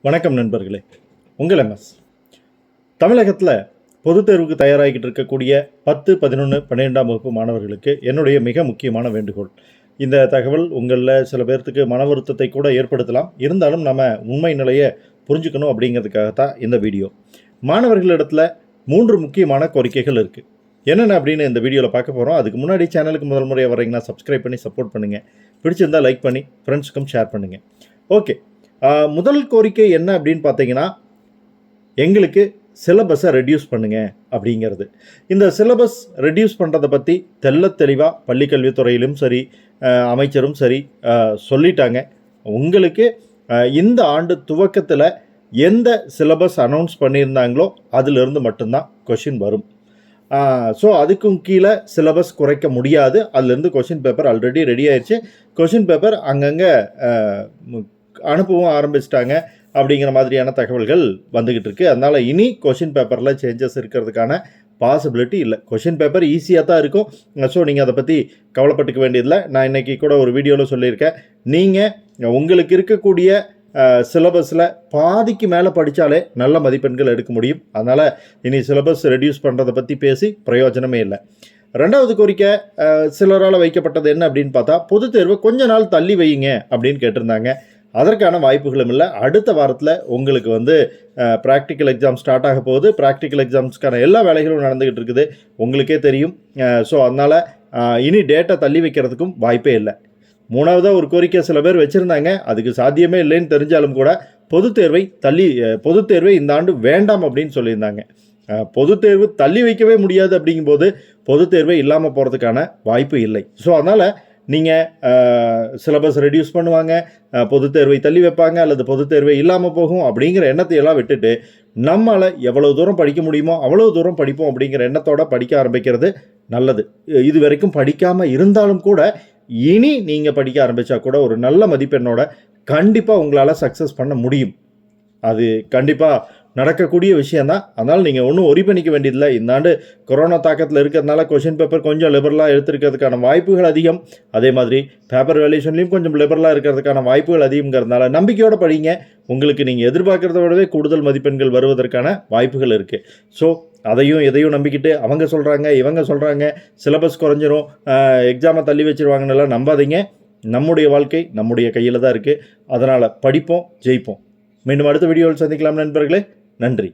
வணக்கம் நண்பர்களே, உங்கள் எம்எஸ். தமிழகத்தில் பொதுத் தேர்வுக்கு தயாராகிட்டு இருக்கக்கூடிய 10, 11, 12ஆம் வகுப்பு மாணவர்களுக்கு என்னுடைய மிக முக்கியமான வேண்டுகோள். இந்த தகவல் உங்களில் சில பேர்த்துக்கு மன வருத்தத்தை கூட ஏற்படுத்தலாம். இருந்தாலும் நம்ம உண்மை நிலையை புரிஞ்சுக்கணும் அப்படிங்கிறதுக்காகத்தான் இந்த வீடியோ. மாணவர்களிடத்தில் 3 முக்கியமான கோரிக்கைகள் இருக்குது. என்னென்ன அப்படின்னு இந்த வீடியோவில் பார்க்க போகிறோம். அதுக்கு முன்னாடி சேனலுக்கு முதல் முறையாக வரீங்கன்னா சப்ஸ்கிரைப் பண்ணி சப்போர்ட் பண்ணுங்கள். பிடிச்சிருந்தால் லைக் பண்ணி ஃப்ரெண்ட்ஸுக்கும் ஷேர் பண்ணுங்கள். ஓகே, முதல் கோரிக்கை என்ன அப்படின்னு பார்த்தீங்கன்னா, எங்களுக்கு சிலபஸை ரெடியூஸ் பண்ணுங்கள் அப்படிங்கிறது. இந்த சிலபஸ் ரெடியூஸ் பண்ணுறதை பற்றி தெளிவாக பள்ளிக்கல்வித்துறையிலும் சரி, அமைச்சரும் சரி சொல்லிட்டாங்க. உங்களுக்கு இந்த ஆண்டு துவக்கத்தில் எந்த சிலபஸ் அனௌன்ஸ் பண்ணியிருந்தாங்களோ அதிலிருந்து மட்டும்தான் கொஷின் வரும். ஸோ அதுக்கும் கீழே சிலபஸ் குறைக்க முடியாது. அதுலேருந்து கொஷின் பேப்பர் ஆல்ரெடி ரெடி ஆயிடுச்சு. கொஷின் பேப்பர் அங்கங்கே அனுப்பவும் ஆரம்பிச்சிட்டாங்க அப்படிங்கிற மாதிரியான தகவல்கள் வந்துக்கிட்டு இருக்குது. அதனால் இனி கொஷின் பேப்பரில் சேஞ்சஸ் இருக்கிறதுக்கான பாசிபிலிட்டி இல்லை. கொஷின் பேப்பர் ஈஸியாக தான் இருக்கும். ஸோ நீங்கள் அதை பற்றி கவலைப்பட்டுக்க வேண்டியதில்லை. நான் இன்றைக்கி கூட ஒரு வீடியோவில் சொல்லியிருக்கேன். நீங்கள் உங்களுக்கு இருக்கக்கூடிய சிலபஸில் பாதிக்கு மேலே படித்தாலே நல்ல மதிப்பெண்கள் எடுக்க முடியும். அதனால் இனி சிலபஸ் ரெடியூஸ் பண்ணுறதை பற்றி பேசி பிரயோஜனமே இல்லை. ரெண்டாவது கோரிக்கை சிலரால் வைக்கப்பட்டது என்ன அப்படின்னு பார்த்தா, பொதுத் தேர்வு கொஞ்ச நாள் தள்ளி வையுங்க அப்படின்னு கேட்டிருந்தாங்க. அதற்கான வாய்ப்புகளும் இல்லை. அடுத்த வாரத்தில் உங்களுக்கு ப்ராக்டிக்கல் எக்ஸாம் ஸ்டார்ட் ஆக போகுது. ப்ராக்டிக்கல் எக்ஸாம்ஸ்க்கான எல்லா வேலைகளும் நடந்துக்கிட்டு இருக்குது, உங்களுக்கே தெரியும். ஸோ அதனால் இனி டேட்டை தள்ளி வைக்கிறதுக்கும் வாய்ப்பே இல்லை. மூணாவதாக ஒரு கோரிக்கை சில பேர் வச்சுருந்தாங்க. அதுக்கு சாத்தியமே இல்லைன்னு தெரிஞ்சாலும் கூட பொதுத் தேர்வை இந்த ஆண்டு வேண்டாம் அப்படின்னு சொல்லியிருந்தாங்க. பொதுத் தேர்வு தள்ளி வைக்கவே முடியாது. அப்படிங்கும்போது பொதுத் தேர்வை இல்லாமல் போகிறதுக்கான வாய்ப்பு இல்லை. ஸோ அதனால் நீங்கள் சிலபஸ் ரெடியூஸ் பண்ணுவாங்க, பொதுத் தேர்வை தள்ளி வைப்பாங்க, அல்லது பொதுத் தேர்வை இல்லாமல் போகும் அப்படிங்கிற எண்ணத்தையெல்லாம் விட்டுட்டு நம்மளால் எவ்வளோ தூரம் படிக்க முடியுமோ அவ்வளோ தூரம் படிப்போம் அப்படிங்கிற எண்ணத்தோடு படிக்க ஆரம்பிக்கிறது நல்லது. இது வரைக்கும் படிக்காமல் இருந்தாலும் கூட இனி நீங்கள் படிக்க ஆரம்பித்தா கூட ஒரு நல்ல மதிப்பெண்ணோட கண்டிப்பாக உங்களால் சக்ஸஸ் பண்ண முடியும். அது கண்டிப்பாக நடக்கக்கூடிய விஷயந்தான். அதனால் நீங்கள் ஒன்றும் ஒரி பண்ணிக்க வேண்டியதில்லை. இந்த ஆண்டு கொரோனா தாக்கத்தில் இருக்கிறதுனால கொஷின் பேப்பர் கொஞ்சம் லிபரலாக எடுத்துருக்கிறதுக்கான வாய்ப்புகள் அதிகம். அதே மாதிரி பேப்பர் வேல்யூஷன்லேயும் கொஞ்சம் லிபரலாக இருக்கிறதுக்கான வாய்ப்புகள் அதிகங்கிறதுனால நம்பிக்கையோடு படிங்க. உங்களுக்கு நீங்கள் எதிர்பார்க்குறத விடவே கூடுதல் மதிப்பெண்கள் வருவதற்கான வாய்ப்புகள் இருக்குது. ஸோ எதையும் நம்பிக்கிட்டு அவங்க சொல்கிறாங்க இவங்க சொல்கிறாங்க சிலபஸ் குறைஞ்சிரும், எக்ஸாமை தள்ளி வச்சுருவாங்கன்னெல்லாம் நம்பாதீங்க. நம்முடைய வாழ்க்கை நம்முடைய கையில் தான் இருக்குது. அதனால் படிப்போம், ஜெயிப்போம். மீண்டும் அடுத்த வீடியோவில் சந்திக்கலாம் நண்பர்களே. நன்றி.